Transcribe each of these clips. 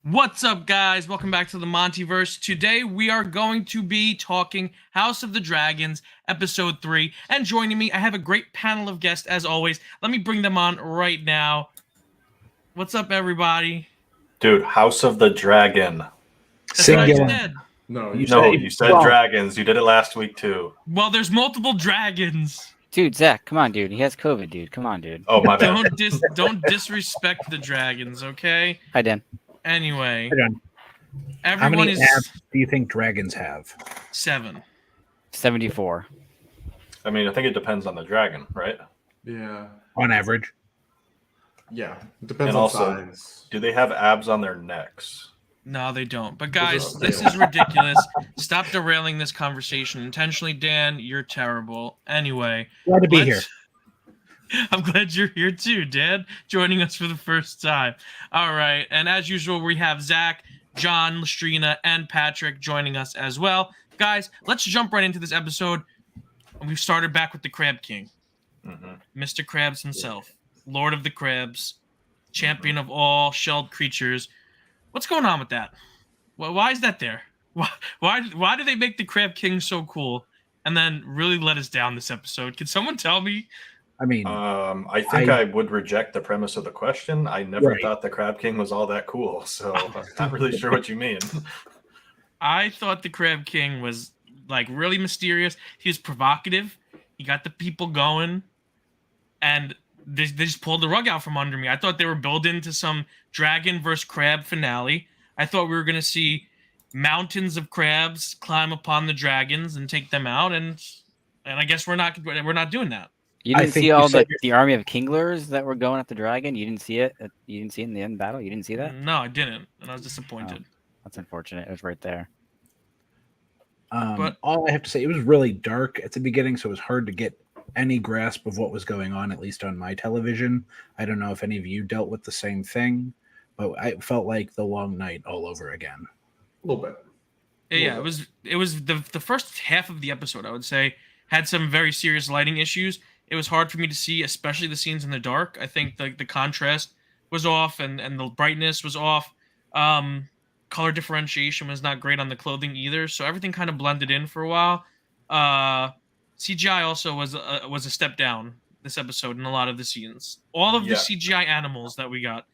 What's up, guys? Welcome back to the MontyVerse. Today, we are going to be talking House of the Dragons, Episode 3. And joining me, I have a great panel of guests, as always. Let me bring them on right now. What's up, everybody? Dude, House of the Dragon. That's what I Singular. said. No, You you said well, dragons. You did it last week, too. Well, there's multiple dragons. Dude, Zack, come on, dude. He has COVID, dude. Come on, dude. Oh, my bad. Don't disrespect the dragons, okay? Hi, Dan. Anyway, hold on. How everyone many is abs do you think dragons have? 7. 74. I mean, I think it depends on the dragon, right? Yeah. On average? Yeah. It depends And on also, size. do they have abs on their necks? No, they don't. But guys, Those are this is ridiculous. Stop derailing this conversation intentionally, Dan. You're terrible. Anyway, Glad to be here. I'm glad you're here too, Dan, joining us for the first time. All right, and as usual, we have Zack, John, Lestrina, and Patrick joining us as well. Guys, let's jump right into this episode. We've started back with the Crab King, Mr. Krabs himself, Lord of the Crabs, champion of all shelled creatures. What's going on with that? Why is that there? Why do they make the Crab King so cool and then really let us down this episode? Can someone tell me? I mean, I think I would reject the premise of the question. I never Right. thought the Crab King was all that cool, so I'm not really sure what you mean. I thought the Crab King was like really mysterious. He was provocative. He got the people going, and they just pulled the rug out from under me. I thought they were building to some dragon versus crab finale. I thought we were gonna see mountains of crabs climb upon the dragons and take them out, and I guess we're not doing that. You I didn't think see you all said the army of Kinglers that were going at the dragon? You didn't see it? You didn't see it in the end battle? You didn't see that? No, I didn't, and I was disappointed. That's unfortunate. It was right there. But- all I have to say, it was really dark at the beginning, so it was hard to get any grasp of what was going on, at least on my television. I don't know if any of you dealt with the same thing, but I felt like the long night all over again. A little bit. Yeah, it was the first half of the episode, I would say, had some very serious lighting issues. It was hard for me to see, especially the scenes in the dark. I think the contrast was off and the brightness was off. Color differentiation was not great on the clothing either, so everything kind of blended in for a while. CGI also was a step down this episode in a lot of the scenes. All of the CGI animals that we got.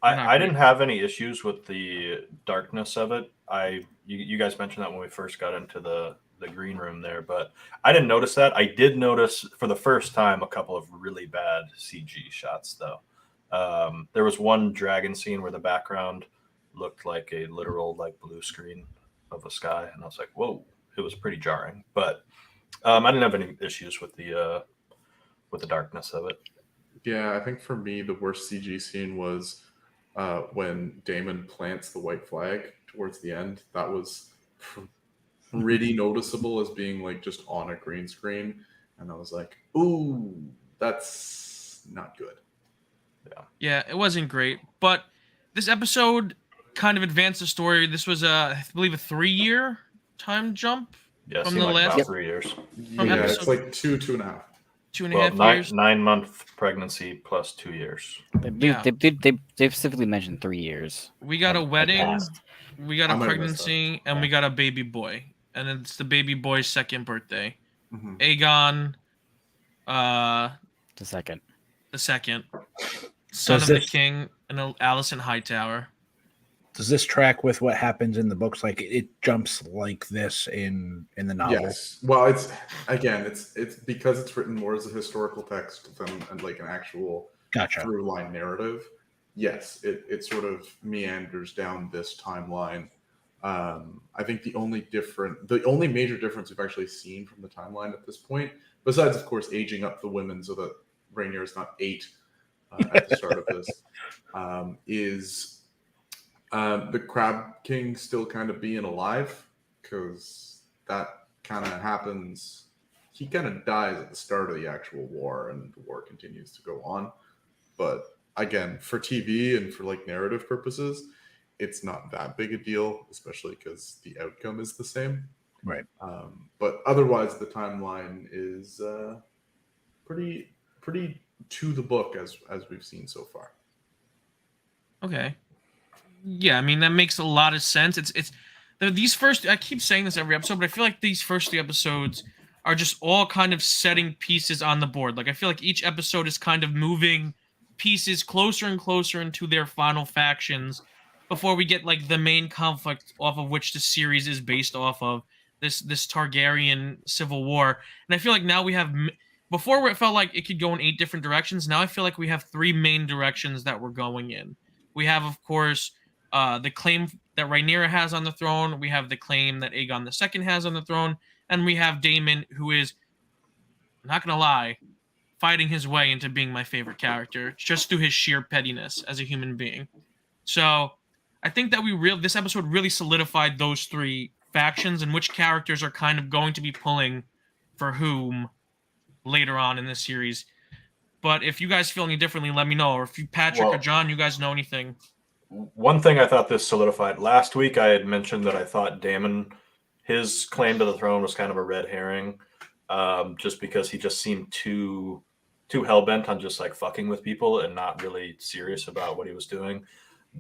I didn't have any issues with the darkness of it. You guys mentioned that when we first got into the green room there, but I didn't notice that. I did notice for the first time a couple of really bad CG shots, though. There was one dragon scene where the background looked like a literal blue screen of a sky, and I was like, whoa, it was pretty jarring. But I didn't have any issues with the darkness of it. Yeah, I think for me, the worst CG scene was when Damon plants the white flag towards the end. That was pretty noticeable as being just on a green screen. And I was like, ooh, that's not good. Yeah, it wasn't great. But this episode kind of advanced the story. This was, I believe, a 3-year time jump. Yeah, From seemed the like last- about 3 years. From Yeah, episode- it's like 2.5. 2.5 Well, years. 9-month pregnancy plus 2 years. Yeah. They specifically mentioned 3 years. We got a wedding, passed. we got a I might have missed pregnancy, and we got a baby boy. And it's the baby boy's second birthday. Mhm. Aegon, The second. the second, son Does of the this- king, and Alicent Hightower. Does this track with what happens in the books? Like it jumps like this in the novel? Yes. Well, it's because it's written more as a historical text than like an actual Gotcha. through line narrative. Yes, it sort of meanders down this timeline. I think the only major difference we've actually seen from the timeline at this point, besides of course aging up the women so that Rhaenyra is not 8 at the start of this, is the Crab King still kind of being alive, because that kind of happens. He kind of dies at the start of the actual war, and the war continues to go on. But again, for TV and for narrative purposes, it's not that big a deal, especially because the outcome is the same. Right. But otherwise, the timeline is pretty to the book as we've seen so far. Okay. Yeah, I mean that makes a lot of sense. These first. I keep saying this every episode, but I feel like these first 3 episodes are just all kind of setting pieces on the board. Like I feel like each episode is kind of moving pieces closer and closer into their final factions before we get like the main conflict off of which the series is based off of, this Targaryen civil war. And I feel like now we have before where it felt like it could go in 8 different directions. Now I feel like we have 3 main directions that we're going in. We have, of course, the claim that Rhaenyra has on the throne. We have the claim that Aegon II has on the throne, and we have Daemon, who is, I'm not gonna lie, fighting his way into being my favorite character just through his sheer pettiness as a human being. So I think that this episode really solidified those 3 factions and which characters are kind of going to be pulling for whom later on in this series. But if you guys feel any differently, let me know. Or if you, Patrick or John, you guys know anything. One thing I thought this solidified last week, I had mentioned that I thought Daemon, his claim to the throne was kind of a red herring, just because he just seemed too hell-bent on just like fucking with people and not really serious about what he was doing.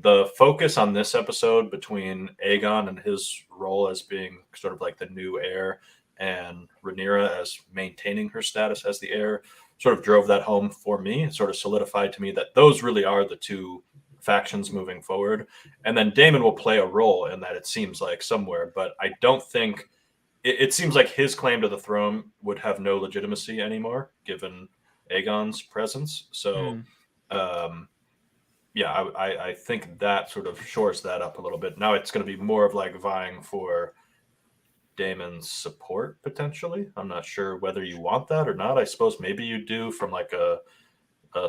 The focus on this episode between Aegon and his role as being sort of like the new heir and Rhaenyra as maintaining her status as the heir sort of drove that home for me. It sort of solidified to me that those really are the 2 factions moving forward. And then Daemon will play a role in that, it seems like, somewhere, but I don't think it seems like his claim to the throne would have no legitimacy anymore given Aegon's presence. So yeah, I think that sort of shores that up a little bit. Now it's going to be more of like vying for Daemon's support potentially. I'm not sure whether you want that or not. I suppose maybe you do from like a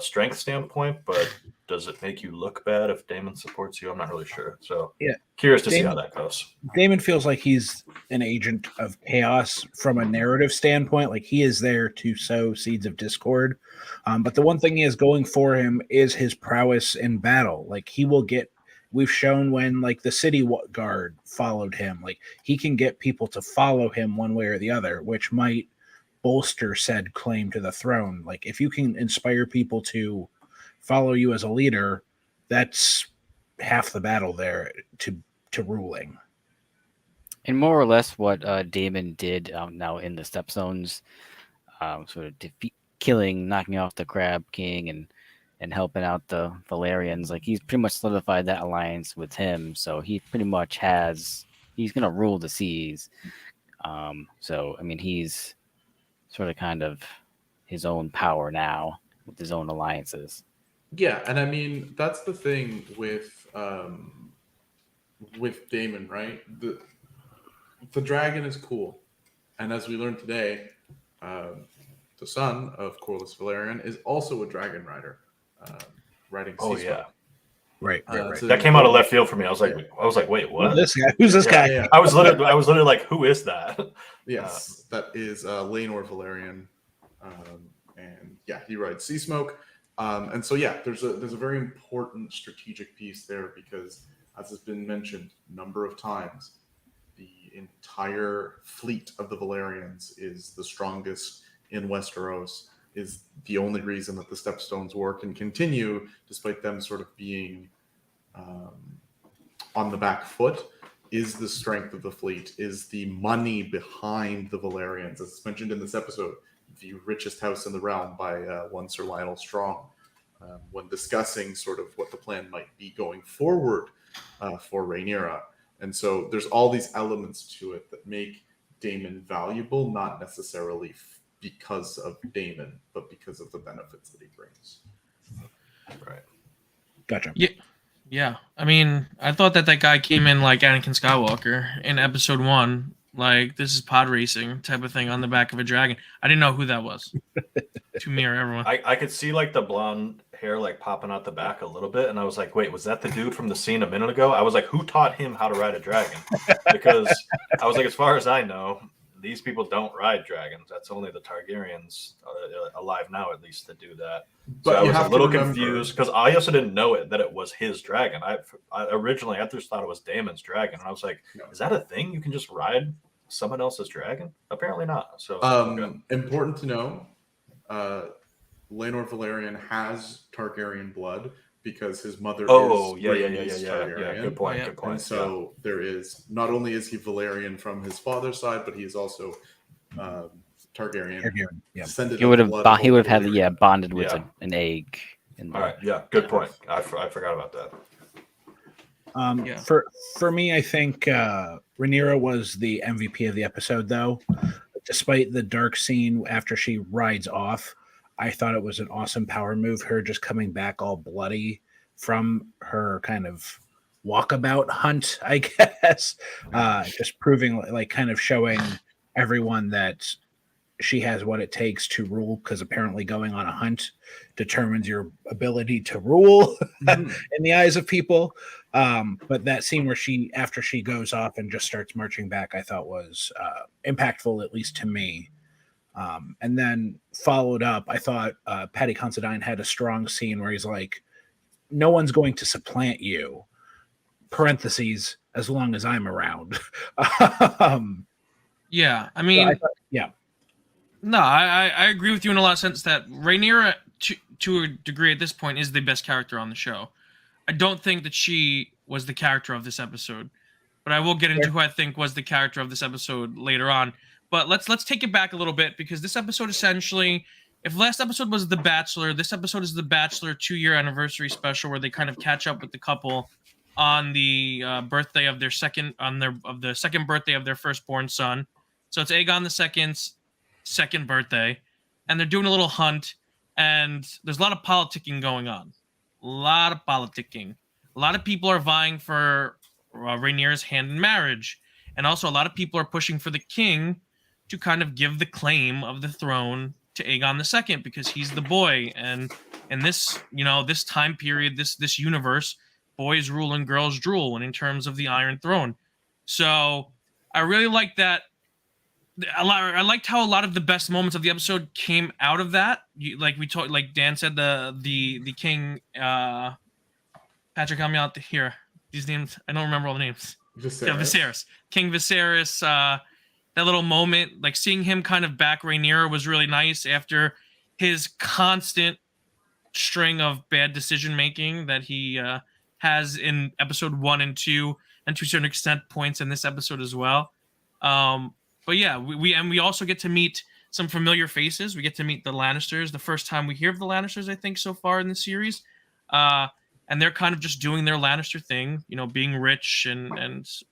strength standpoint, but does it make you look bad if Daemon supports you? I'm not really sure. So Yeah, curious to see how that goes. Daemon feels like he's an agent of chaos from a narrative standpoint. Like he is there to sow seeds of discord. But the one thing he has going for him is his prowess in battle. Like he will get. We've shown when like the city guard followed him, like he can get people to follow him one way or the other, which might bolster said claim to the throne. Like if you can inspire people to follow you as a leader, that's half the battle there to ruling. And more or less what Daemon did now in the Stepstones, sort of knocking off the Crab King and helping out the Valerians. Like he's pretty much solidified that alliance with him. So he pretty much he's going to rule the seas. So, I mean, he's sort of kind of his own power now with his own alliances. Yeah, and I mean that's the thing with Daemon, right? The dragon is cool, and as we learned today, the son of Corlys Valerian is also a dragon rider, riding sea smoke. Yeah. Right. So that came out of left field for me. I was like, wait, what? Who's this guy? Yeah. I was literally like, who is that? Yes, that is Laenor Valerian, and yeah, he rides sea smoke. And so yeah, there's a very important strategic piece there because, as has been mentioned a number of times, the entire fleet of the Valerians is the strongest in Westeros, is the only reason that the Stepstones War can continue, despite them sort of being on the back foot, is the strength of the fleet, is the money behind the Valerians. As mentioned in this episode, the richest house in the realm by one Sir Lionel Strong, when discussing sort of what the plan might be going forward for Rhaenyra. And so there's all these elements to it that make Daemon valuable, not necessarily because of Daemon, but because of the benefits that he brings. Right. Gotcha. Yeah. I mean, I thought that guy came in like Anakin Skywalker in episode 1. Like, this is pod racing type of thing on the back of a dragon. I didn't know who that was. To mirror everyone. I could see like the blonde hair like popping out the back a little bit, and I was like, wait, was that the dude from the scene a minute ago? I was like, who taught him how to ride a dragon? Because I was like, as far as I know, these people don't ride dragons. That's only the Targaryens alive now, at least, that do that. But so I was a little confused because I also didn't know that it was his dragon. I originally I just thought it was Daemon's dragon, and I was like, is that a thing? You can just ride someone else's dragon? Apparently not. So important to know, Laenor Valerian has Targaryen blood because his mother Oh, is yeah. Rhaenys Good point. yeah. Good point. And so there is, not only is he Valerian from his father's side, but he is also Targaryen. Targaryen, yeah. Descendant He would of have blood he would have of had Valyrian. bonded with Yeah. an egg. In All the, right. Yeah. Good point. I forgot about that. Yeah. For me, I think Rhaenyra was the MVP of the episode, though. Despite the dark scene after she rides off, I thought it was an awesome power move. Her just coming back all bloody from her kind of walkabout hunt, I guess. Just proving, like, kind of showing everyone that she has what it takes to rule, because apparently going on a hunt determines your ability to rule Mhm. in the eyes of people. But that scene where after she goes off and just starts marching back, I thought was impactful, at least to me. And then followed up, I thought Paddy Considine had a strong scene where he's like, no one's going to supplant you, parentheses, as long as I'm around. Yeah, I So mean, I thought, yeah. no, I agree with you in a lot of sense that Rhaenyra, to a degree at this point, is the best character on the show. I don't think that she was the character of this episode, but I will get into who I think was the character of this episode later on. But let's take it back a little bit, because this episode essentially, if last episode was The Bachelor, this episode is The Bachelor 2-year anniversary special, where they kind of catch up with the couple on the birthday of their second birthday of their firstborn son. So it's Aegon the Second's second birthday, and they're doing a little hunt, and there's a lot of politicking going on. A lot of politicking. A lot of people are vying for Rhaenyra's hand in marriage, and also a lot of people are pushing for the king to kind of give the claim of the throne to Aegon II, because he's the boy, and in this, this time period, this universe, boys rule and girls drool, and in terms of the Iron Throne. So I really like that. I liked how a lot of the best moments of the episode came out of that. Like Dan said, the king. Patrick, help me out here. These names, I don't remember all the names. Viserys. King Viserys. That little moment, like seeing him kind of back Rhaenyra, was really nice after his constant string of bad decision making that he has in episode 1 and 2, and to a certain extent points in this episode as well. But yeah, we also get to meet some familiar faces. We get to meet the Lannisters. The first time we hear of the Lannisters, I think, so far in the series. And they're kind of just doing their Lannister thing, being rich and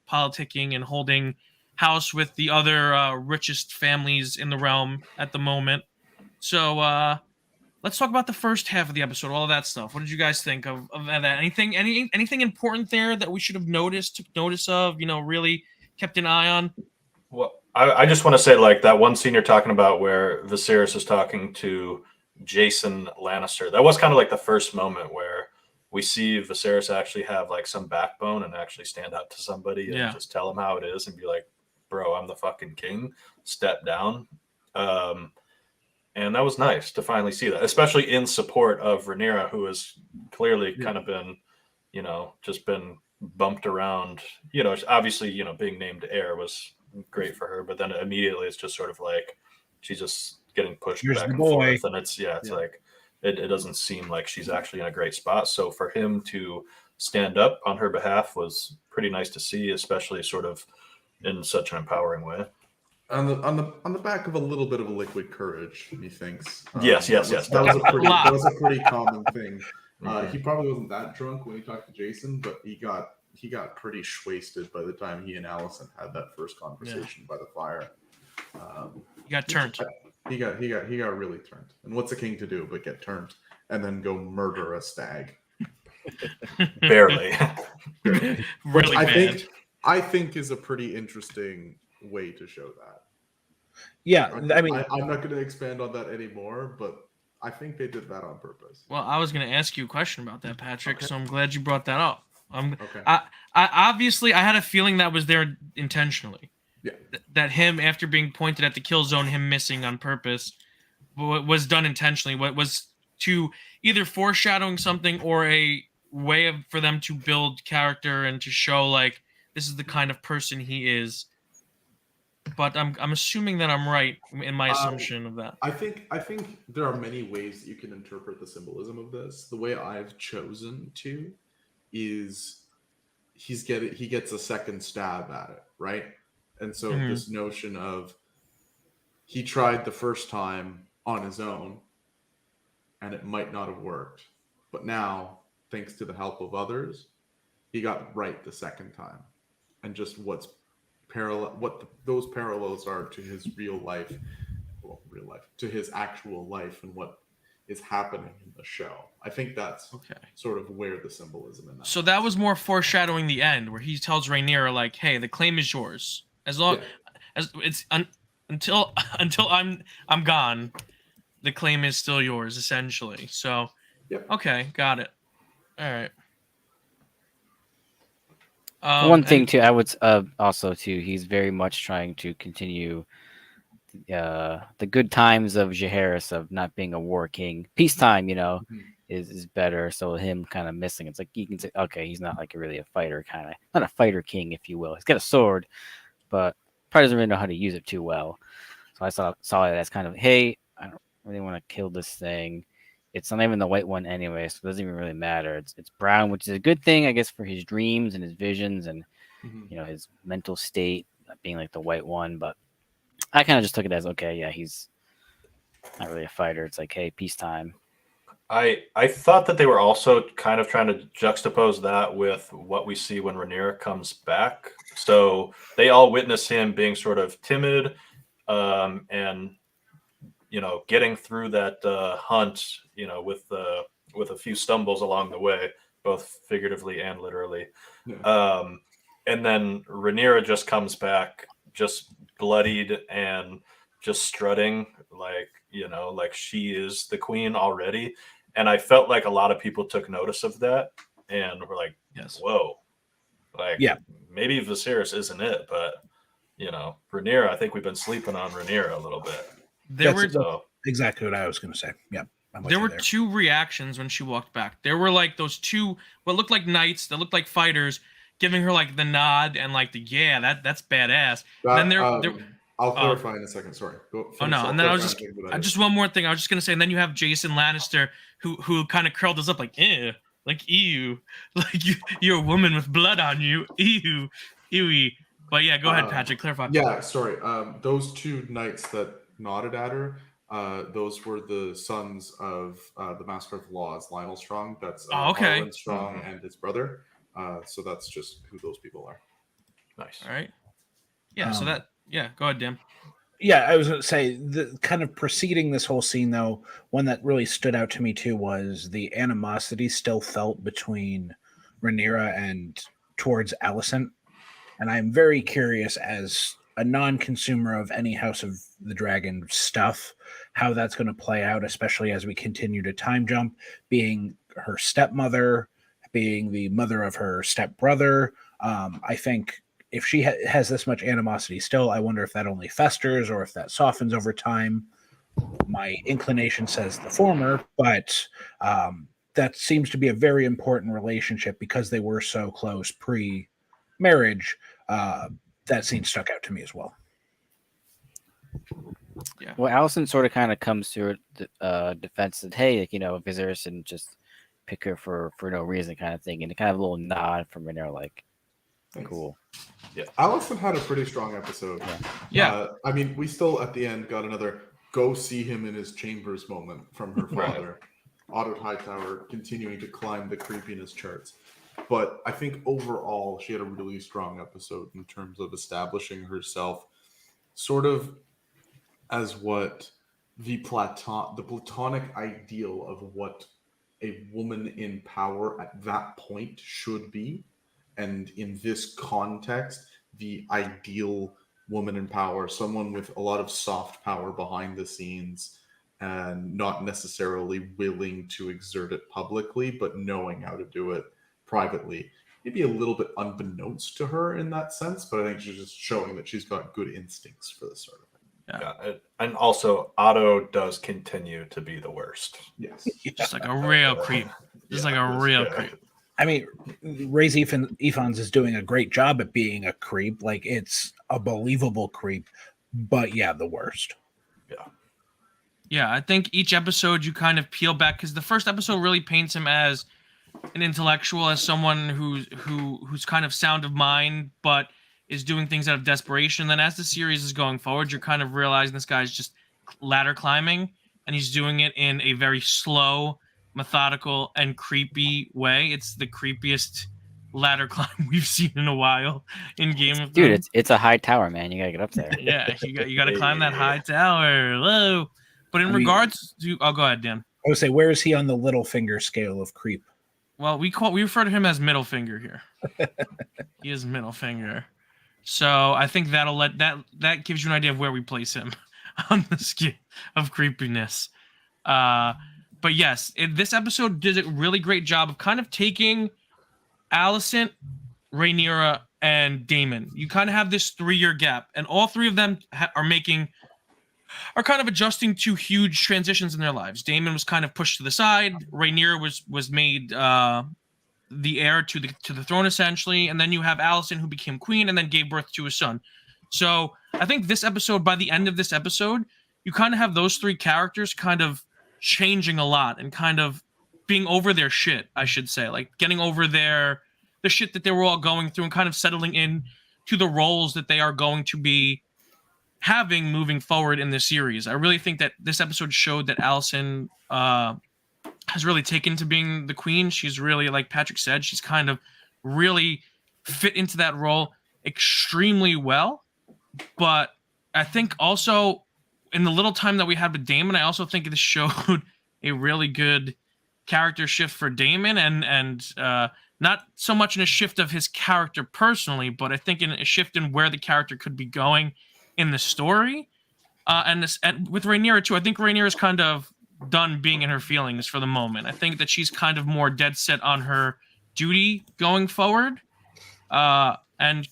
politicking and holding house with the other richest families in the realm at the moment. So let's talk about the first half of the episode, all of that stuff. What did you guys think of that? Anything important there that we should have took notice of, really kept an eye on? Well, I just want to say, like, that one scene you're talking about where Viserys is talking to Jason Lannister, that was kind of like the first moment where we see Viserys actually have like some backbone and actually stand up to somebody and just tell him how it is and be like, bro, I'm the fucking king, step down. And that was nice to finally see that, especially in support of Rhaenyra, who has clearly kind of been, just been bumped around. Obviously, being named heir was great for her, but then immediately it's just sort of like she's just getting pushed back and forth, and it's like it doesn't seem like she's actually in a great spot. So for him to stand up on her behalf was pretty nice to see, especially sort of in such an empowering way. On the back of a little bit of a liquid courage, methinks. Yes. That was a pretty common thing. He probably wasn't that drunk when he talked to Jason, but he got pretty wasted by the time he and Allison had that first conversation by the fire. He got turned. He got really turned. And what's a king to do but get turned and then go murder a stag? Barely. Really bad. I think is a pretty interesting way to show that. Yeah, I mean, I'm not going to expand on that anymore, but I think they did that on purpose. Well, I was going to ask you a question about that, Patrick, so I'm glad you brought that up. Okay. I obviously I had a feeling that was there intentionally. Yeah. That him, after being pointed at the kill zone, him missing on purpose, was done intentionally. What was to either foreshadowing something or a way for them to build character and to show like this is the kind of person he is. but I'm assuming that I'm right in my assumption of that. I think there are many ways that you can interpret the symbolism of this. The way I've chosen to is he gets a second stab at it, right? And so Mhm. this notion of he tried the first time on his own and it might not have worked. But now, thanks to the help of others, he got right the second time. And just what's parallel, those parallels are to his real life, to his actual life and what is happening in the show. I think that's Okay. sort of where the symbolism in that. So that was more foreshadowing the end, where he tells Rhaenyra, like, "Hey, the claim is yours as long as it's until I'm gone. The claim is still yours, essentially." So, Yep. okay, got it. All right. One thing and- too, I would also too, he's very much trying to continue the good times of Jaehaerys of not being a war king. Peacetime, is better. So him kind of missing, it's like you can say, okay, he's not like really a fighter kind of, not a fighter king, if you will. He's got a sword, but probably doesn't really know how to use it too well. So I saw it as kind of, hey, I don't really want to kill this thing. It's not even the white one anyway, so it doesn't even really matter. It's brown, which is a good thing, I guess, for his dreams and his visions and his mental state, not being like the white one. But I kind of just took it as, okay, yeah, he's not really a fighter. It's like, hey, peacetime. I thought that they were also kind of trying to juxtapose that with what we see when Rhaenyra comes back. So they all witness him being sort of timid, and getting through that hunt, with a few stumbles along the way, both figuratively and literally. Yeah. And then Rhaenyra just comes back, just bloodied and just strutting like she is the queen already. And I felt like a lot of people took notice of that and were like, Yes. whoa, like, Yeah. maybe Viserys isn't it, but Rhaenyra, I think we've been sleeping on Rhaenyra a little bit. That's exactly what I was going to say. Yeah. There were two reactions when she walked back. There were like those two, what looked like knights, that looked like fighters, giving her like the nod and like that's badass. Then I'll clarify in a second. Sorry. And then I just one more thing. I was just gonna say. And then you have Jason Lannister, who kind of curled us up like, like ew, like you're a woman with blood on you, ew, ewy. But yeah, go ahead, Patrick. Clarify. Yeah, sorry. Those two knights that nodded at her, those were the sons of the Master of Laws, Lionel Strong. That's okay. Harlan Strong and his brother. So that's just who those people are. Nice. All right. Yeah. So go ahead, Dim. Yeah, I was going to say, the kind of preceding this whole scene, though, one that really stood out to me too was the animosity still felt between Rhaenyra and towards Alicent. And I'm very curious, as a non-consumer of any House of the Dragon stuff, how that's going to play out, especially as we continue to time jump, being her stepmother, being the mother of her stepbrother. I think if she has this much animosity still, I wonder if that only festers or if that softens over time. My inclination says the former, but that seems to be a very important relationship because they were so close pre-marriage. That scene stuck out to me as well. Yeah. Well, Allison sort of kind of comes to her defense that, hey, like, Viserys didn't just pick her for no reason kind of thing. And a kind of a little nod from Rhaenyra, like, Thanks. Cool. Yeah, Allison had a pretty strong episode. Yeah. I mean, we still at the end got another go see him in his chambers moment from her father. Otto Hightower continuing to climb the creepiness charts. But I think overall she had a really strong episode in terms of establishing herself sort of as what the platonic ideal of what a woman in power at that point should be. And in this context, the ideal woman in power, someone with a lot of soft power behind the scenes and not necessarily willing to exert it publicly, but knowing how to do it privately. Maybe a little bit unbeknownst to her in that sense, but I think she's just showing that she's got good instincts for this sort of thing. Yeah. And also Otto does continue to be the worst. Yes. Just like a real creep. Just like a real creep. I mean, Rhys Ifans is doing a great job at being a creep. Like, it's a believable creep, but yeah, the worst. Yeah, I think each episode you kind of peel back because the first episode really paints him as an intellectual, as someone who's kind of sound of mind, but is doing things out of desperation. Then as the series is going forward, you're kind of realizing this guy's just ladder climbing, and he's doing it in a very slow, methodical, and creepy way. It's the creepiest ladder climb we've seen in a while in Game of Dude, Thrones. it's a high tower, man. You gotta get up there. Yeah, you got to climb that high tower. Hello. But in regards to, oh, go ahead, Dan. I would say, where is he on the little finger scale of creep? Well, we refer to him as middle finger here. He is middle finger. So I think that gives you an idea of where we place him on the scale of creepiness. But yes, this episode did a really great job of kind of taking Alicent, Rhaenyra, and Daemon. You kind of have this 3-year gap, and all three of them are kind of adjusting to huge transitions in their lives. Daemon was kind of pushed to the side. Rhaenyra was made the heir to the throne, essentially, and then you have Alicent, who became queen and then gave birth to a son. So I think this episode, by the end of this episode, you kind of have those three characters kind of changing a lot and kind of being over their shit, I should say, like getting over the shit that they were all going through and kind of settling in to the roles that they are going to be having moving forward in this series. I really think that this episode showed that Alicent has really taken to being the queen. She's really, like Patrick said, she's kind of really fit into that role extremely well. But I think also in the little time that we had with Daemon, I also think this showed a really good character shift for Daemon, and not so much in a shift of his character personally, but I think in a shift in where the character could be going in the story. And with Rhaenyra too, I think Rhaenyra is kind of done being in her feelings for the moment. I think that she's kind of more dead set on her duty going forward. And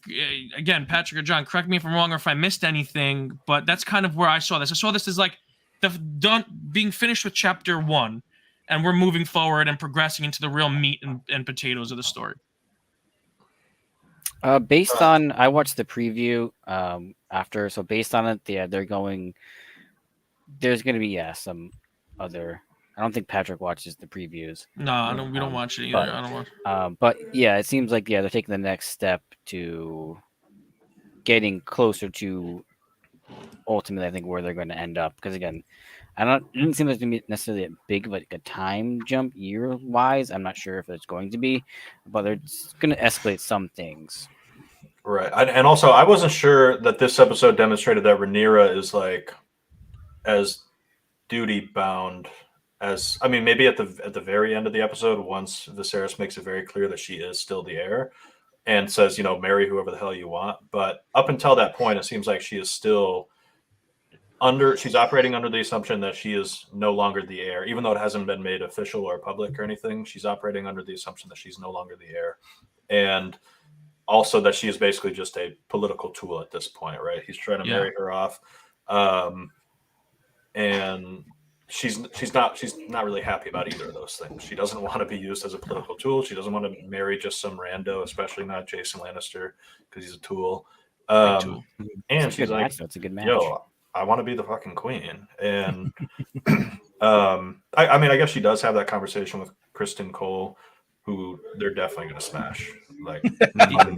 again, Patrick or John, correct me if I'm wrong or if I missed anything, but that's kind of where I saw this. I saw this as like being finished with chapter 1, and we're moving forward and progressing into the real meat and potatoes of the story. Based on, I watched the preview after, so based on it, yeah, there's going to be some other. I don't think Patrick watches the previews. No, we don't watch it either. I don't watch. But yeah, it seems like they're taking the next step to getting closer to ultimately, I think, where they're going to end up. Because again, it didn't seem like to be necessarily a big like a time jump year wise. I'm not sure if it's going to be, but they're going to escalate some things. Right, and also I wasn't sure that this episode demonstrated that Rhaenyra is like as duty bound as, I mean, maybe at the very end of the episode, once Viserys makes it very clear that she is still the heir and says, marry whoever the hell you want. But up until that point, it seems like she is still she's operating under the assumption that she is no longer the heir, even though it hasn't been made official or public or anything. She's operating under the assumption that she's no longer the heir. And also that she is basically just a political tool at this point, right? He's trying to marry her off. And she's not really happy about either of those things. She doesn't want to be used as a political tool. She doesn't want to marry just some rando, especially not Jason Lannister, because he's a tool. And she's like, that's a good match. Yo, I want to be the fucking queen. And I mean, I guess she does have that conversation with Kristen Cole, who they're definitely going to smash. Like 100%.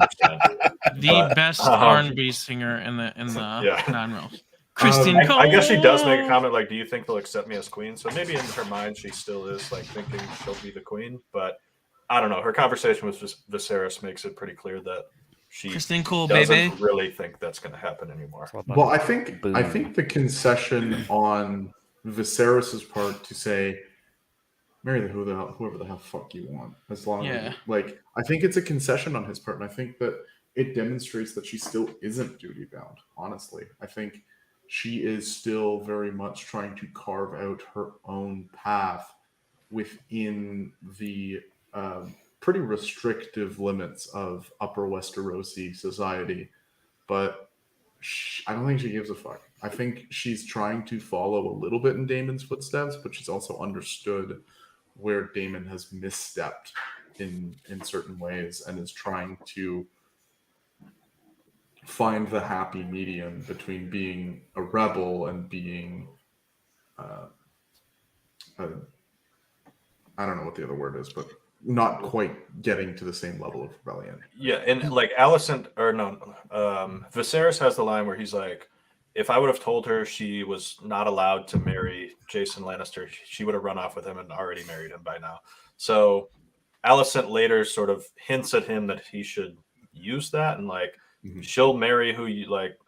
The best R&B singer in the 9 Realms. Kristen Cole. I guess she does make a comment like, do you think they'll accept me as queen? So maybe in her mind she still is like thinking she'll be the queen, but I don't know. Her conversation with Viserys makes it pretty clear that she Kristen Cole, doesn't really think that's going to happen anymore. Well, I think the concession on Viserys's part to say, marry whoever the hell fuck you want, as long as I think it's a concession on his part, and I think that it demonstrates that she still isn't duty bound. Honestly, I think she is still very much trying to carve out her own path within the pretty restrictive limits of Upper Westerosi society. But I don't think she gives a fuck. I think she's trying to follow a little bit in Daemon's footsteps, but she's also understood where Daemon has misstepped in certain ways, and is trying to find the happy medium between being a rebel and being I don't know what the other word is, but not quite getting to the same level of rebellion. Yeah, and like Viserys has the line where he's like, if I would have told her she was not allowed to marry Jason Lannister, she would have run off with him and already married him by now. So Alicent later sort of hints at him that he should use that, and like she'll marry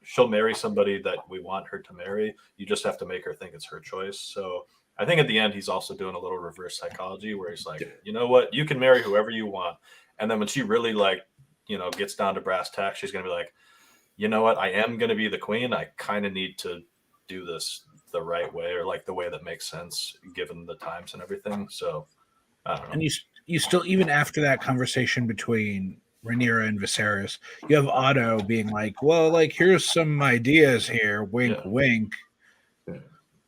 she'll marry somebody that we want her to marry. You just have to make her think it's her choice. So I think at the end he's also doing a little reverse psychology where he's like, you know what, you can marry whoever you want, and then when she really gets down to brass tacks, she's gonna be like, you know what, I am gonna be the queen. I kind of need to do this the right way, or like the way that makes sense given the times and everything. So I don't know. And you still, even after that conversation between Rhaenyra and Viserys, you have Otto being like, well, like, here's some ideas here, wink, wink.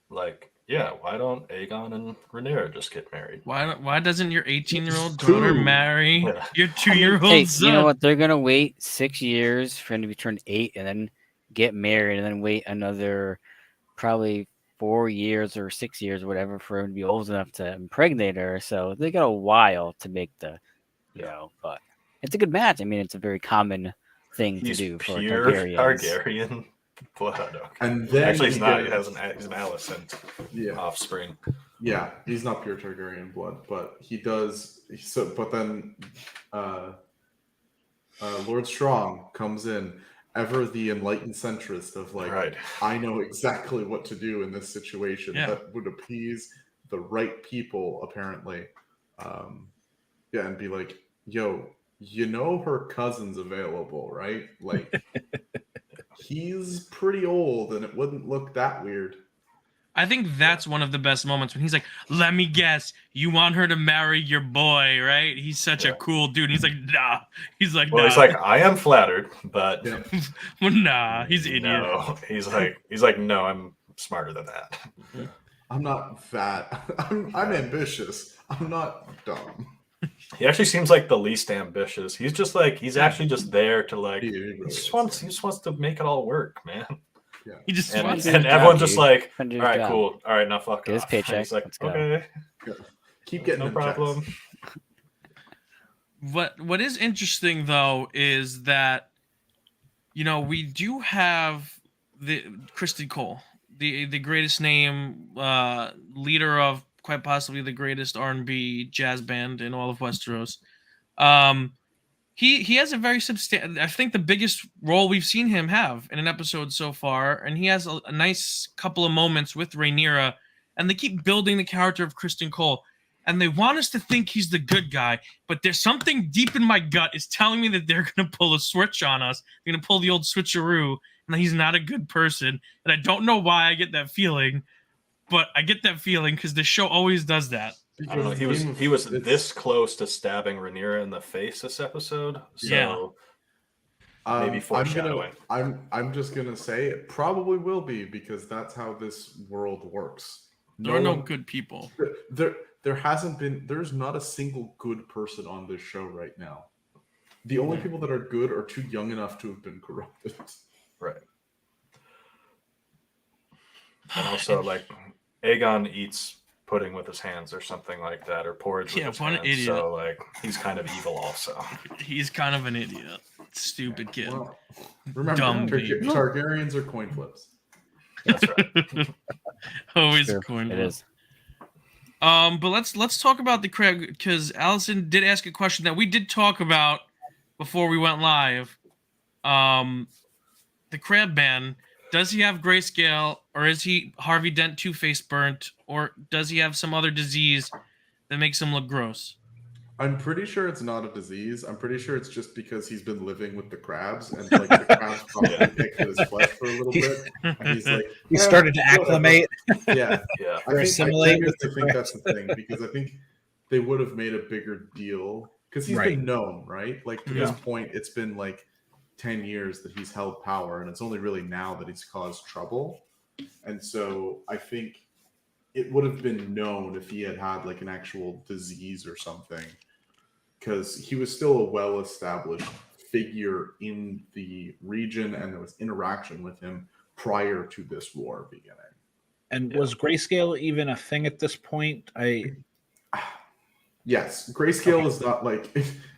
Like, yeah, why don't Aegon and Rhaenyra just get married? Why doesn't your 18-year-old daughter marry your 2-year-old Hey, son? you know what? They're gonna wait 6 years for him to be turned 8, and then get married, and then wait another probably 4 years or 6 years, or whatever, for him to be old enough to impregnate her. So they got a while to make the, but it's a good match. I mean, it's a very common thing to do for pure Targaryens. Targaryen blood. Okay. And then actually, he's not. He's an Alicent offspring. Yeah, he's not pure Targaryen blood, but he does. But then Lord Strong comes in, ever the enlightened centrist of like, I know exactly what to do in this situation that would appease the right people, apparently. And be like, yo, her cousin's available, right? Like, he's pretty old, and it wouldn't look that weird. I think that's one of the best moments when he's like, let me guess, you want her to marry your boy, right? He's such a cool dude. He's like, nah. He's like, well, nah. he's like, I am flattered, but well, nah, he's an idiot. No, he's like, no, I'm smarter than that. I'm not that. I'm ambitious. I'm not dumb. He actually seems like the least ambitious. He's just like, he's actually just there to like, he just wants to make it all work, man. Yeah. He just wants and everyone's just like, all right, cool. All right, now fuck Get his off. paycheck. He's like, okay. Keep getting no problem. What is interesting though is that, we do have the Kristen Cole, the greatest name, leader of quite possibly the greatest R&B jazz band in all of Westeros. He has a very substantial, I think the biggest role we've seen him have in an episode so far, and he has a nice couple of moments with Rhaenyra, and they keep building the character of Kristen Cole, and they want us to think he's the good guy, but there's something deep in my gut is telling me that they're going to pull a switch on us. They're going to pull the old switcheroo, and that he's not a good person, and I don't know why I get that feeling, but I get that feeling because the show always does that. I don't know. He was this close to stabbing Rhaenyra in the face this episode. So maybe foreshadowing. I'm just gonna say it probably will be, because that's how this world works. There are no good people. There's not a single good person on this show right now. The only people that are good are too young enough to have been corrupted. Right. And also, like, Aegon eats pudding with his hands or something like that, or porridge with his hands. Idiot. So, like, he's kind of evil also. He's kind of an idiot. Stupid kid. Well, remember, Targaryens are coin flips. That's right. Always a coin flip. It is. But let's talk about the crab, because Allison did ask a question that we did talk about before we went live. The crab man, does he have grayscale, or is he Harvey Dent Two-Face burnt, or does he have some other disease that makes him look gross? I'm pretty sure it's not a disease. I'm pretty sure it's just because he's been living with the crabs, and like the crabs probably picked at his flesh for a little bit. And he's like, he started to acclimate. Yeah. Or assimilate. I think that's the thing, because I think they would have made a bigger deal, because he's been known, right? Like to this point, it's been like 10 years that he's held power, and it's only really now that he's caused trouble. And so I think it would have been known if he had like an actual disease or something. because he was still a well-established figure in the region, and there was interaction with him prior to this war beginning. And was grayscale even a thing at this point? Yes, grayscale is not like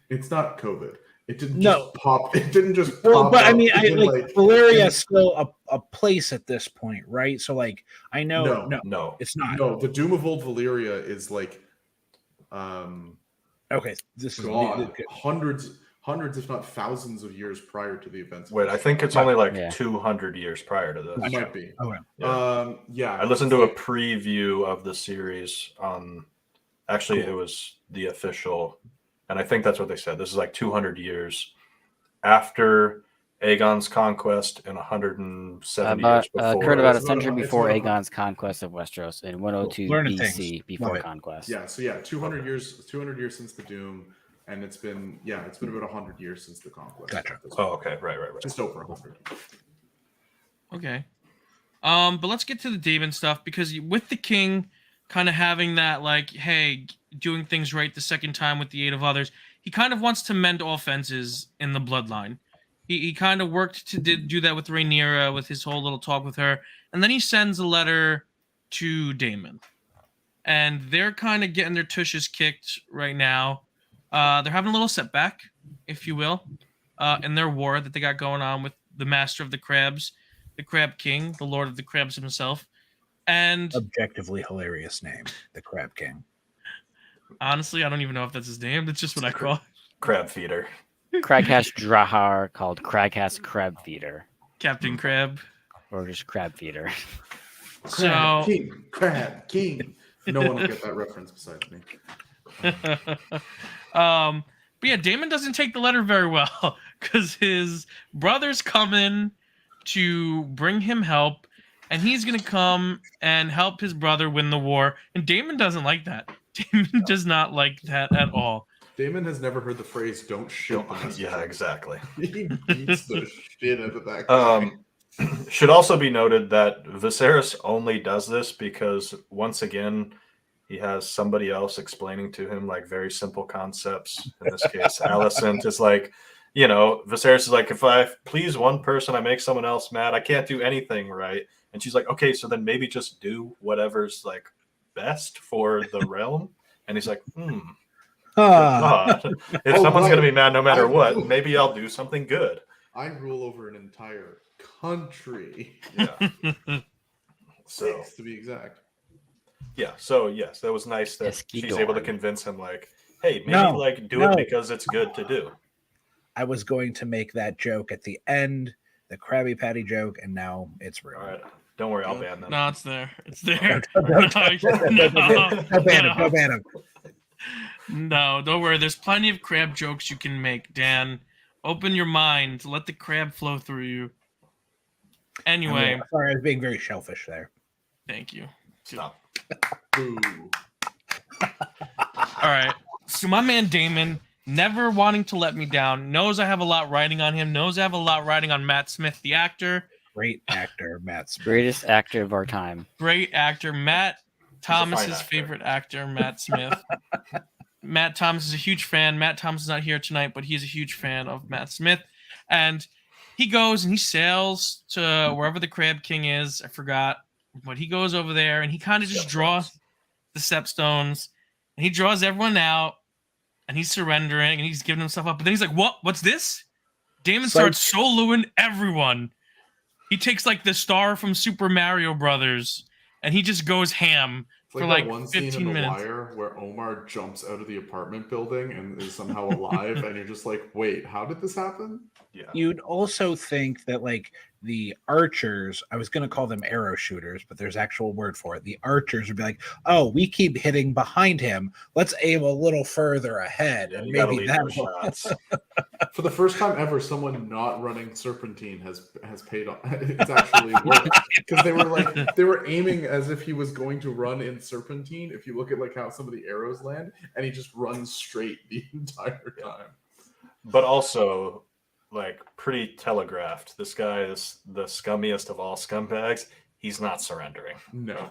it's not COVID. It didn't No. just pop. It didn't just Well, pop but I up mean, in, Valeria is still a place at this point, right? So, like, I know, No. it's not. No, the Doom of Old Valyria is like, Okay, this is God, hundreds, if not thousands, of years prior to the events. Wait, I think it's only like Yeah. 200 years prior to this. It might be. Okay. Yeah. I listened to a preview of the series on. Actually, it was the official, and I think that's what they said. This is like 200 years after Aegon's conquest and 170 years before. Occurred about a It's century about- it's before about- Aegon's conquest of Westeros in 102 Learning BC things. before Love it. conquest. Yeah. So yeah, 200 years. 200 years since the Doom, and it's been about 100 years since the conquest. Gotcha. Oh, okay, right. Just over 100. Okay. But let's get to the Daemon stuff, because with the king kind of having that, like, hey, doing things right the second time with the aid of others, he kind of wants to mend all fences in the bloodline. He kind of worked to do that with Rhaenyra, with his whole little talk with her, and then he sends a letter to Daemon. And they're kind of getting their tushes kicked right now. They're having a little setback, if you will, in their war that they got going on with the Master of the Crabs, the Crab King, the Lord of the Crabs himself. And Objectively hilarious name, the Crab King. honestly, I don't even know if that's his name. That's just what I call it. Crab feeder. Cragcast Drahar called Cragcast Crab Feeder, Captain Crab. or just Crab Feeder. So, Crab King. No one will get that reference besides me. but yeah, Daemon doesn't take the letter very well, because his brother's coming to bring him help, and he's gonna come and help his brother win the war. And Daemon doesn't like that. Daemon does not like that at all. Damon has never heard the phrase "don't shit." Yeah, exactly. He beats the shit out of that guy. Should also be noted that Viserys only does this because, once again, he has somebody else explaining to him like very simple concepts. In this case, Alicent is like, Viserys is like, if I please one person, I make someone else mad. I can't do anything right. And she's like, okay, so then maybe just do whatever's like best for the realm. And he's like, God. If someone's going to be mad no matter what, maybe I'll do something good. I rule over an entire country. Yeah. So, 6 to be exact. yeah. So, yes, that was nice that she's able to Esquidorn. convince him, like, hey, maybe No, do it because it's good to do. I was going to make that joke at the end, the Krabby Patty joke, and now it's All ruined. right. Don't worry, I'll ban them. No, it's there. It's there. Don't ban him. Don't ban him. No, don't worry. There's plenty of crab jokes you can make, Dan. Open your mind. Let the crab flow through you. Anyway, Sorry, I was being very shellfish there. thank you. Stop. Boo. All right. So my man Damon, never wanting to let me down, knows I have a lot riding on him, knows I have a lot riding on Matt Smith, the actor. Great actor, Matt Smith. Greatest actor of our time. Great actor. Matt Thomas's actor. favorite actor, Matt Smith. Matt Thomas is a huge fan. Matt Thomas is not here tonight, but he's a huge fan of Matt Smith. And he goes and he sails to wherever the Crab King is. I forgot. But he goes over there and he kind of just draws the Stepstones. And he draws everyone out. And he's surrendering and he's giving himself up. But then he's like, what? What's this? Damon starts soloing everyone. He takes like the star from Super Mario Brothers. And he just goes ham. It's For like like that one scene 15 in The minutes. Wire where Omar jumps out of the apartment building and is somehow alive, and you're just like, wait, how did this happen? Yeah. You'd also think that like the archers, I was going to call them arrow shooters, but there's actual word for it. The archers would be like, oh, we keep hitting behind him. Let's aim a little further ahead. And You gotta maybe lead that those will. shots. For the first time ever, someone not running Serpentine has paid off. It's actually worked because they were aiming as if he was going to run in Serpentine. If you look at like how some of the arrows land, and he just runs straight the entire time. But also, like, pretty telegraphed. This guy is the scummiest of all scumbags. He's not surrendering. No,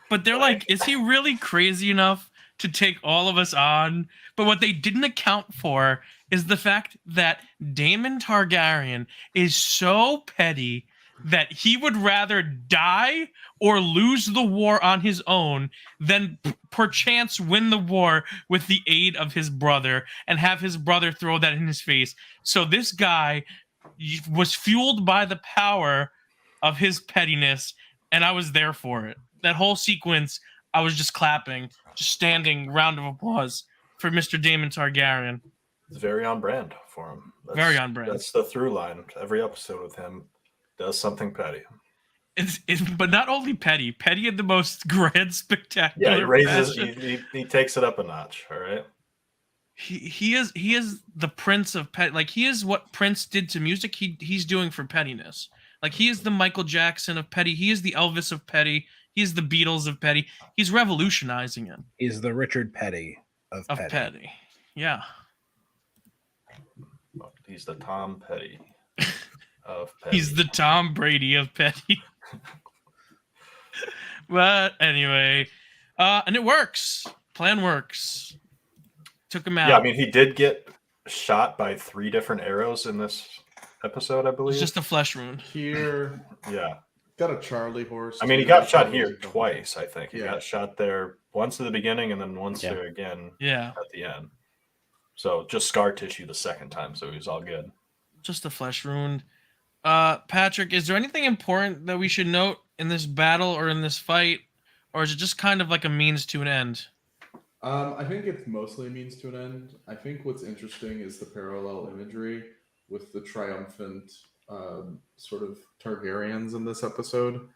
But they're like, is he really crazy enough to take all of us on. But what they didn't account for is the fact that Daemon Targaryen is so petty that he would rather die or lose the war on his own than perchance win the war with the aid of his brother and have his brother throw that in his face. So this guy was fueled by the power of his pettiness, and I was there for it. That whole sequence, I was just clapping, just standing, round of applause for Mr. Daemon Targaryen. It's very on brand for him. Very on brand. That's the through line. Every episode with him does something petty. But not only petty in the most grand, spectacular. Yeah, he raises. fashion. He takes it up a notch. All right. He is the prince of pet. Like, he is what Prince did to music. He's doing for pettiness. Like, he is the Michael Jackson of petty. He is the Elvis of petty. He's the Beatles of petty. He's revolutionizing it. He's the Richard Petty of petty. Yeah. He's the Tom Petty of petty. He's the Tom Brady of petty. But anyway, and it works. Plan works. Took him out. Yeah, I mean, he did get shot by 3 different arrows in this episode, I believe. It's just a flesh wound. Here, Yeah. got a Charlie horse. I mean, he too. got shot here twice, I think. He Yeah. got shot there once at the beginning and then once there again Yeah. at the end. So just scar tissue the second time, so he was all good. Just a flesh wound. Patrick, is there anything important that we should note in this battle or in this fight? Or is it just kind of like a means to an end? I think it's mostly a means to an end. I think what's interesting is the parallel imagery with the triumphant sort of Targaryens in this episode,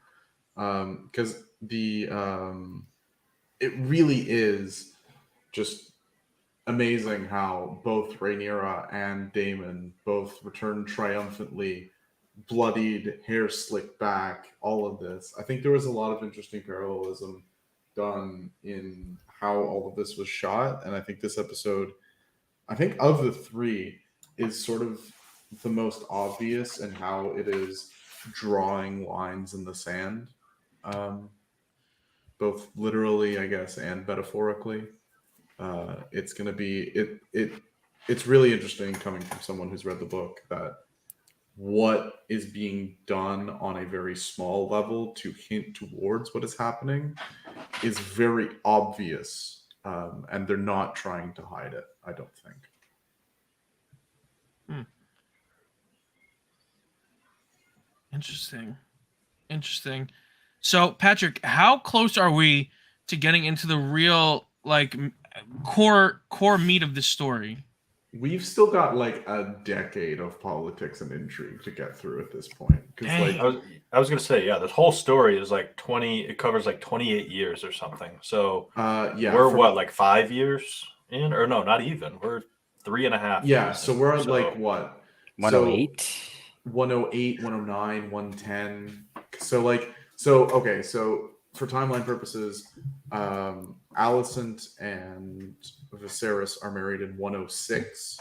because it really is just amazing how both Rhaenyra and Daemon both return triumphantly, bloodied, hair slicked back, all of this. I think there was a lot of interesting parallelism done in how all of this was shot, and I think this episode, I think of the 3, is sort of the most obvious in how it is drawing lines in the sand, both literally, I guess, and metaphorically. It's going to be it's really interesting coming from someone who's read the book that what is being done on a very small level to hint towards what is happening is very obvious, and they're not trying to hide it, I don't think. Interesting. So, Patrick, how close are we to getting into the real, like, core meat of this story? We've still got like a decade of politics and intrigue to get through at this point. Dang. Like, I was gonna say, yeah, this whole story is like 20. It covers like 28 years or something. So we're what, like 5 years in, or no, not even. We're 3.5. Yeah, years so in. we're at like what? 108. 108, 109, 110. Okay, so for timeline purposes, Alicent and Viserys are married in 106.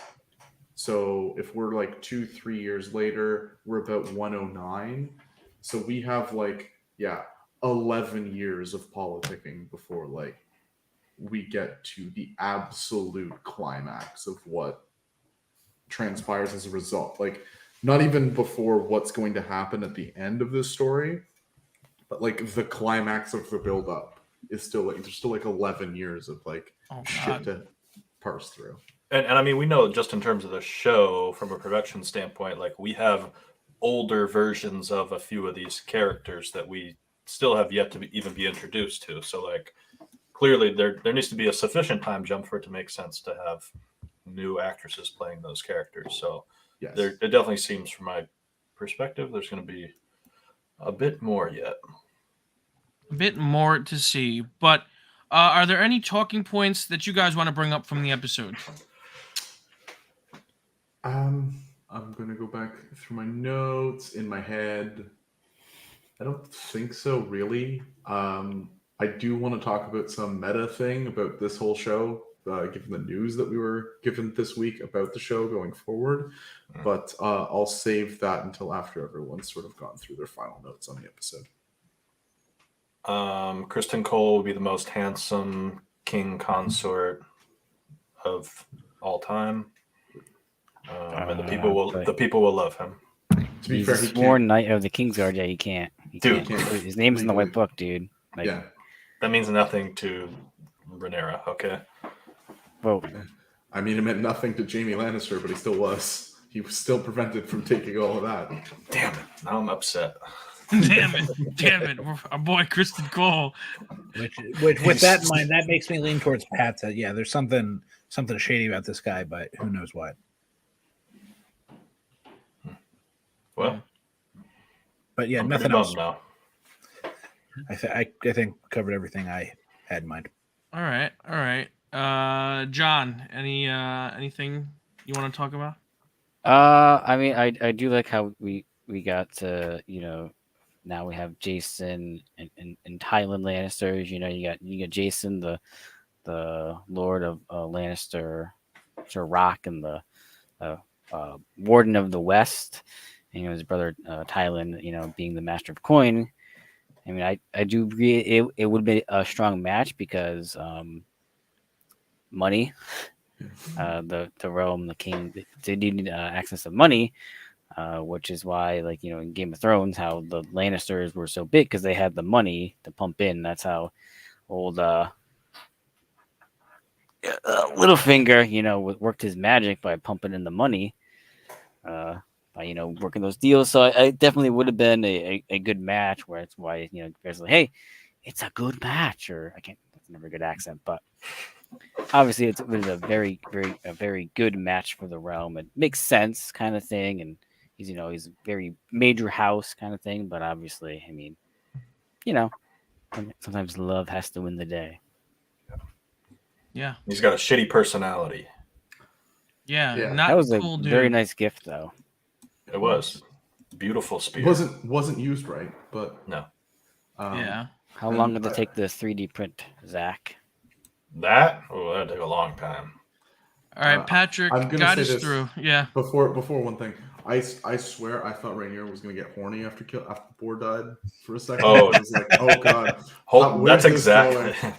So if we're like 2-3 years later, we're about 109. So we have 11 years of politicking before like we get to the absolute climax of what transpires as a result. Like, not even before what's going to happen at the end of this story, but like the climax of the build-up is still like there's still like 11 years of like shit to parse through. And I mean, we know just in terms of the show, from a production standpoint, like we have older versions of a few of these characters that we still have yet to even be introduced to. So like clearly there needs to be a sufficient time jump for it to make sense to have new actresses playing those characters. So Yes. it definitely seems, from my perspective, there's going to be a bit more yet. A bit more to see. But are there any talking points that you guys want to bring up from the episode? I'm gonna go back through my notes in my head. I don't think so, really. I do want to talk about some meta thing about this whole show, given the news that we were given this week about the show going forward. But I'll save that until after everyone's sort of gone through their final notes on the episode. Kristen Cole will be the most handsome king consort of all time, and but the people will love him. To be he's fair, a he sworn can't. knight of the Kingsguard. Yeah, he can't. Dude. His name's in the white Legally. book, dude. Like, Yeah. That means nothing to Rhaenyra. Okay. well, I mean, it meant nothing to Jaime Lannister, but he still was. He was still prevented from taking all of that. Damn it! Now I'm upset. Damn it! Our boy Kristen Cole. Which with that in mind, that makes me lean towards Pat. That yeah, there's something shady about this guy, but who knows what. Well, But yeah, I'm nothing pretty else. bummed now. I think covered everything I had in mind. All right. John, anything you want to talk about? I mean, I do like how we got to, now we have Jason and Tywin Lannisters. You got Jason, the Lord of Lannister, Sir Rock, and the Warden of the West, and his brother Tywin, being the Master of Coin. I mean, I do agree it would be a strong match because money, the realm, the king, they need access to money. Which is why, like, in Game of Thrones, how the Lannisters were so big because they had the money to pump in. That's how old Littlefinger, worked his magic by pumping in the money, by working those deals. So I definitely would have been a good match. Where it's why guys are like, hey, it's a good match, or I can't. That's never a good accent, but obviously it was a very good match for the realm. It makes sense, kind of thing, and he's a very major house kind of thing. But obviously, I mean, sometimes love has to win the day. Yeah. He's got a shitty personality. Yeah. Yeah. Not That was cool, a dude. very nice gift, though. It was beautiful It spear. wasn't used right, but No. Yeah. How And long did it I- take the 3D print, Zach? That took a long time. All right, Patrick, I'm gonna guide say us this through. Yeah. Before one thing, I swear I thought Rainier was gonna get horny after Boar died for a second. Oh. I was like, oh god, That's where's this exactly. going?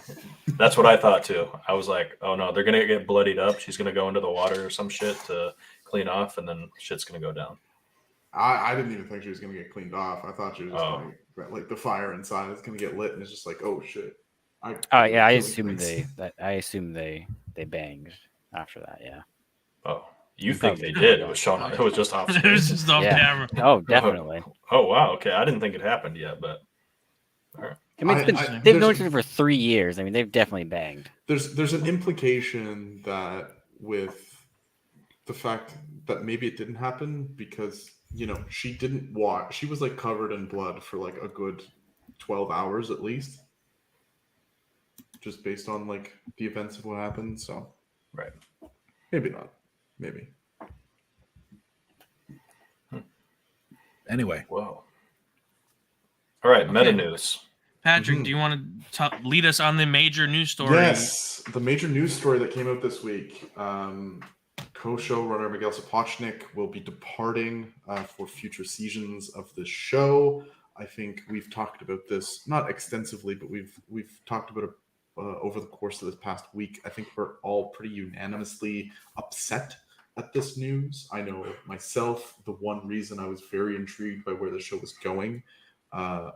That's what I thought too. I was like, oh no, they're gonna get bloodied up. She's gonna go into the water or some shit to clean off, and then shit's gonna go down. I didn't even think she was gonna get cleaned off. I thought she was just Oh. gonna, like, the fire inside is gonna get lit, and it's just like, oh shit. I killing assume things. they banged after that. Yeah. Oh, you You think probably they did. did? It was shown. It was just off It screen. was just off Yeah. camera. Oh, definitely. Oh wow. Okay, I didn't think it happened yet, but I mean, they've known each other for 3 years. I mean, they've definitely banged. There's an implication that with the fact that maybe it didn't happen because she didn't watch. She was like covered in blood for like a good 12 hours at least, just based on like the events of what happened. So right. maybe not. Maybe. Anyway, Whoa. All right, meta Okay. news. Patrick, Mhm. do you want to lead us on the major news story? Yes, the major news story that came out this week. Co-showrunner Miguel Sapochnik will be departing for future seasons of the show. I think we've talked about this not extensively, but we've talked about it over the course of this past week. I think we're all pretty unanimously upset at this news. I know myself, the one reason I was very intrigued by where the show was going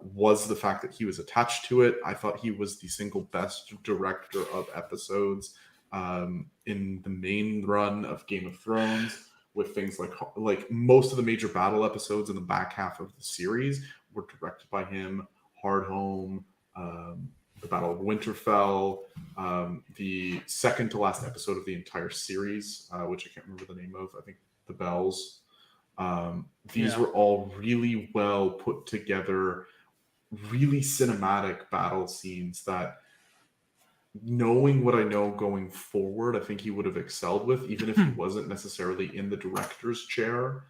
was the fact that he was attached to it. I thought he was the single best director of episodes in the main run of Game of Thrones, with things like most of the major battle episodes in the back half of the series were directed by him. Hardhome, the Battle of Winterfell, the second to last episode of the entire series, which I can't remember the name of. I think The Bells. These were all really well put together, really cinematic battle scenes that, knowing what I know going forward, I think he would have excelled with, even if he wasn't necessarily in the director's chair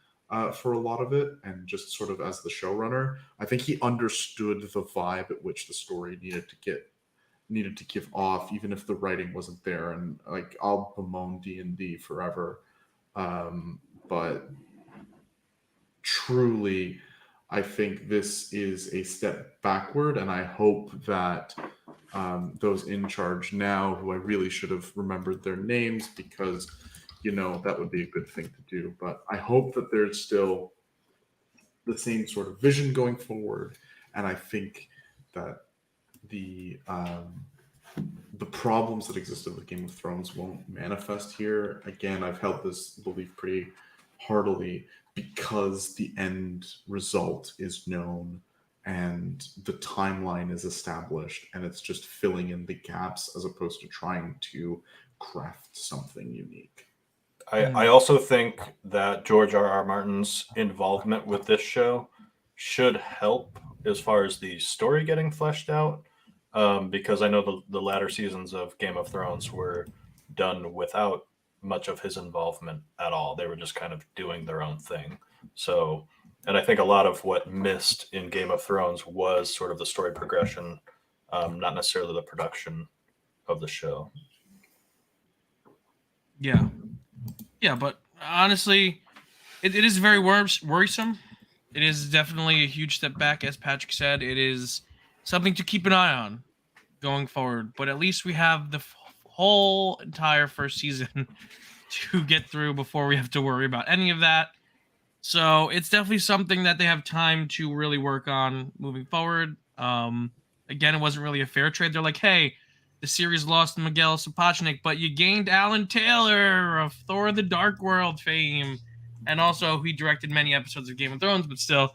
for a lot of it, and just sort of as the showrunner. I think he understood the vibe at which the story needed to give off, even if the writing wasn't there. And like, I'll bemoan D&D forever, but truly, I think this is a step backward, and I hope that those in charge now, who I really should have remembered their names because, that would be a good thing to do. But I hope that there's still the same sort of vision going forward. And I think that the problems that existed with Game of Thrones won't manifest here. Again, I've held this belief pretty heartily because the end result is known and the timeline is established, and it's just filling in the gaps as opposed to trying to craft something unique. I also think that George R.R. Martin's involvement with this show should help as far as the story getting fleshed out, because I know the latter seasons of Game of Thrones were done without much of his involvement at all. They were just kind of doing their own thing. So, and I think a lot of what missed in Game of Thrones was sort of the story progression, not necessarily the production of the show. Yeah. Yeah, but honestly, it is very worrisome. It is definitely a huge step back, as Patrick said. It is something to keep an eye on going forward. But at least we have the whole entire first season to get through before we have to worry about any of that. So it's definitely something that they have time to really work on moving forward. Again, it wasn't really a fair trade. They're like, hey, the series lost Miguel Sapochnik, but you gained Alan Taylor of Thor the Dark World fame. And also, he directed many episodes of Game of Thrones, but still.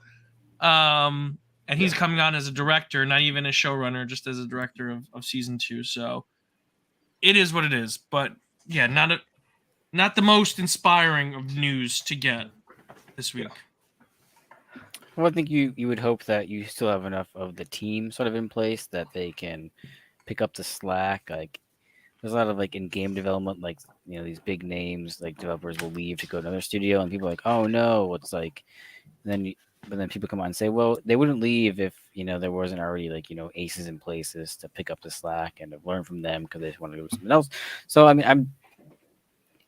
And he's coming on as a director, not even a showrunner, just as a director of season 2. So it is what it is. But yeah, not the most inspiring of news to get this week. Well, I think you would hope that you still have enough of the team sort of in place that they can pick up the slack. Like, there's a lot of in game development, these big names like developers will leave to go to another studio, and people are like, oh no, it's but then people come on and say, well, they wouldn't leave if there wasn't already aces in places to pick up the slack and to learn from them because they just want to do something else. So I mean,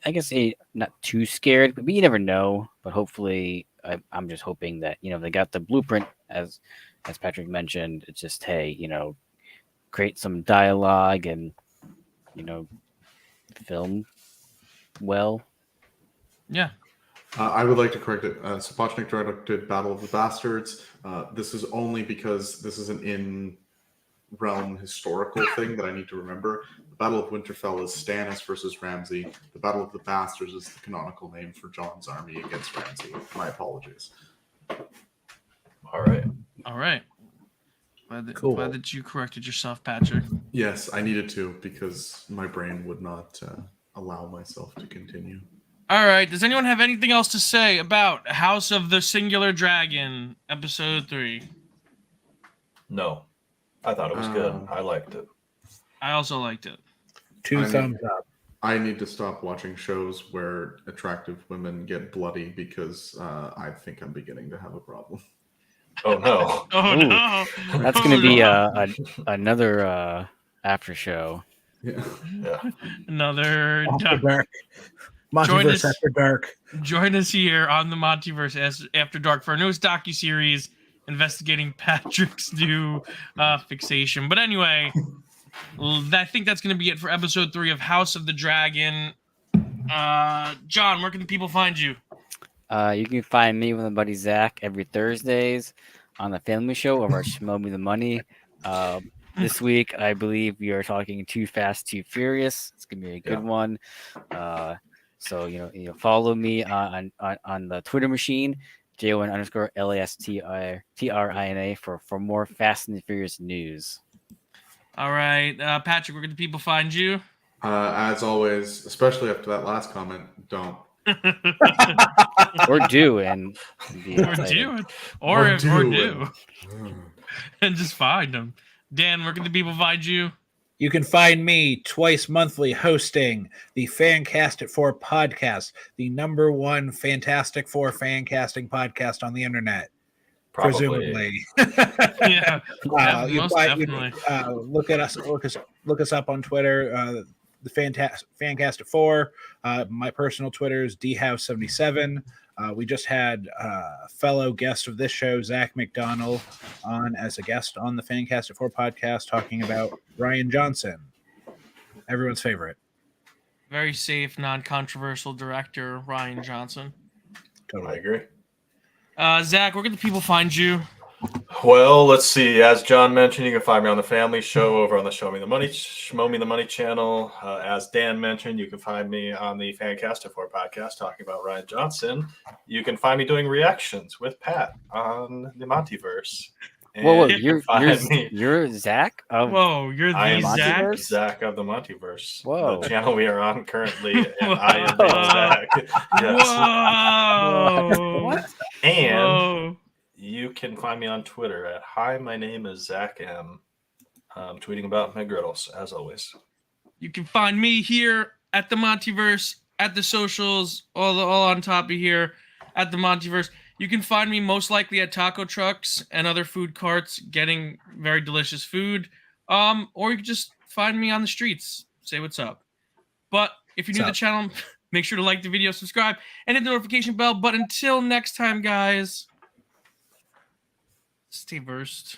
I guess not too scared, but you never know. But hopefully, I'm just hoping that they got the blueprint as Patrick mentioned. It's just create some dialogue and film well. Yeah. I would like to correct it. Sapochnik directed Battle of the Bastards. This is only because this is an in-realm historical thing that I need to remember. The Battle of Winterfell is Stannis versus Ramsay. The Battle of the Bastards is the canonical name for Jon's army against Ramsay. My apologies. All right. Glad that you corrected yourself, Patrick. Yes, I needed to because my brain would not allow myself to continue. All right. Does anyone have anything else to say about House of the Singular Dragon, Episode 3? No. I thought it was good. I liked it. I also liked it. Two thumbs up. I need to stop watching shows where attractive women get bloody because I think I'm beginning to have a problem. Oh, no. Oh, Ooh, no. That's going to be another after show. Yeah. Another After dark. MontyVerse After Dark. Join us here on the MontyVerse After Dark for our newest docuseries investigating Patrick's new fixation. But anyway, I think that's going to be it for episode 3 of House of the Dragon. John, where can the people find you? You can find me with my buddy Zack every Thursdays on the Family Show over at Schmo Me the Money. This week, I believe we are talking Too Fast, Too Furious. It's going to be a good one. So follow me on the Twitter machine, JON_LASTRINA for more Fast and Furious news. All right, Patrick, where can the people find you? As always, especially after that last comment, don't. Or do and and just find them. Dan, where can the people find you? You can find me twice monthly hosting the Fancast 4 podcast, the number one Fantastic Four fan casting podcast on the internet. Presumably. Yeah, definitely. Look us up on Twitter. The Fancast 4. My personal Twitter is dhouse77. We just had fellow guest of this show, Zach McDonald, on as a guest on the Fancast at 4 podcast talking about Ryan Johnson, everyone's favorite. Very safe, non-controversial director Ryan Johnson. I Totally. agree. Zach, where can the people find you? Well, let's see. As John mentioned, you can find me on the Family Show over on the Show Me the Money channel. As Dan mentioned, you can find me on the Fancast at 4 podcast talking about Ryan Johnson. You can find me doing reactions with Pat on the MontyVerse. Whoa, And you can find me. you're Zach of Whoa, you're I the am Zach? MontyVerse? Zach of the MontyVerse, Whoa. the channel we are on currently, and I am Whoa. Zach. Yes. Whoa. What? And Whoa. you can find me on Twitter at hi, my name is Zach M. Tweeting about McGriddles, as always. You can find me here at the MontyVerse, at the socials, all on top of here at the MontyVerse. You can find me most likely at taco trucks and other food carts getting very delicious food. Or you can just find me on the streets. Say what's up. But if you're new to the channel, make sure to like the video, subscribe, and hit the notification bell. But until next time, guys, stay versed.